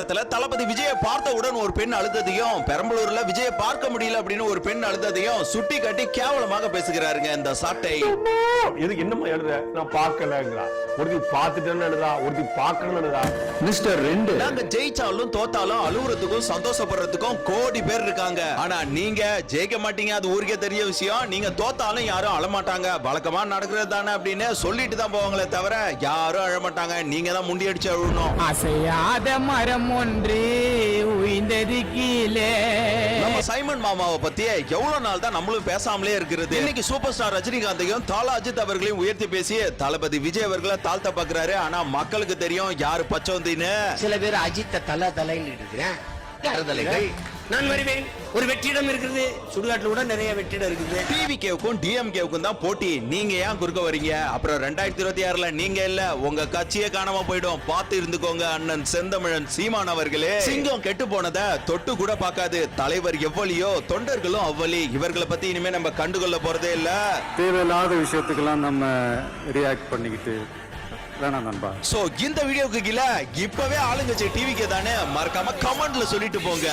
தளபதி விஜயை பார்த்தவுடன் ஒரு பெண் அழுததையும், பெரம்பலூர்ல விஜயை பார்க்க முடியல அப்படின்னு ஒரு பெண் அழுததையும் சுட்டி காட்டி கேவலமாக பேசுகிறாருங்க இந்த சாட்டை. எதுக்கு என்னமா எழுத? நான் பார்க்கலங்கறா. ஒருத்தி பார்த்துட்டேன்னு எழுதா, ஒருத்தி பார்க்கணும்னு எழுதா. மிஸ்டர் 2 நாங்க ஜெயிச்சாலும் தோத்தாலும் அழுவுறதுக்கும் சந்தோஷப்படுறதுக்கும் கோடி பேர் இருக்காங்க. ஆனா நீங்க ஜெயிக்க மாட்டீங்க, அது ஊருக்கே தெரிய விஷயம். நீங்க தோத்தாலும் யாரும் அழமாட்டாங்க, வழக்கமா நடக்கிறது தானே அப்படின்னு சொல்லிட்டு தான் போவாங்களே தவிர யாரும் அழமாட்டாங்க. நீங்க தான் முண்டி அடிச்சு அழுவணும். அசையாத மரம் ஒன்று உயிர்ந்தது கீழே. நம்ம சைமன் மாமாவை பத்தி எவ்வளவு நாள் தான் நம்மளும் பேசாமலே இருக்கிறது. இன்னைக்கு சூப்பர் ஸ்டார் ரஜினிகாந்தையும் தாலா அஜித் அவர்களையும் உயர்த்தி பேசி தளபதி விஜய் அவர்களை தாழ்த்த பாக்குறாரு. ஆனா மக்களுக்கு தெரியும் யாரு பச்சோந்தின்னு. சில பேர் அஜித்த தலைன்னு இருக்கிறேன். யார் தலைகள்? நான் வருவேன். ஒரு வெற்றிடம் இருக்குது, சுடுகாட்டுல கூட நிறைய வெற்றிடம் இருக்குது. டிவிகேவுக்கும் டிஎம்கேவுக்கும் தான் போட்டி. நீங்க ஏன் குறுக்க வரீங்க? அப்புறம் 2026ல நீங்க இல்ல, உங்க கட்சியே காணாம போயிடும். பார்த்து இருந்துக்கோங்க அண்ணன் செந்தமிழன் சீமான் அவர்களே. சிங்கம் கெட்டு போனத தொட்டு கூட பார்க்காது. தலைவர் எவ்வளியோ தொண்டர்களும் அவ்வளி. இவர்களை பத்தி இனிமே நம்ம கண்டுகொள்ள போறதே இல்ல. தேவையில்லாத விஷயத்துக்கெல்லாம் நம்ம ரியாக்ட் பண்ணிக்கிட்டு வேணாம் நண்பா. சோ இந்த வீடியோக்கு கீழே இப்பவே ஆளுங்கட்சி டிவிக்கு தானே மறக்காம கமெண்ட்ல சொல்லிட்டு போங்க.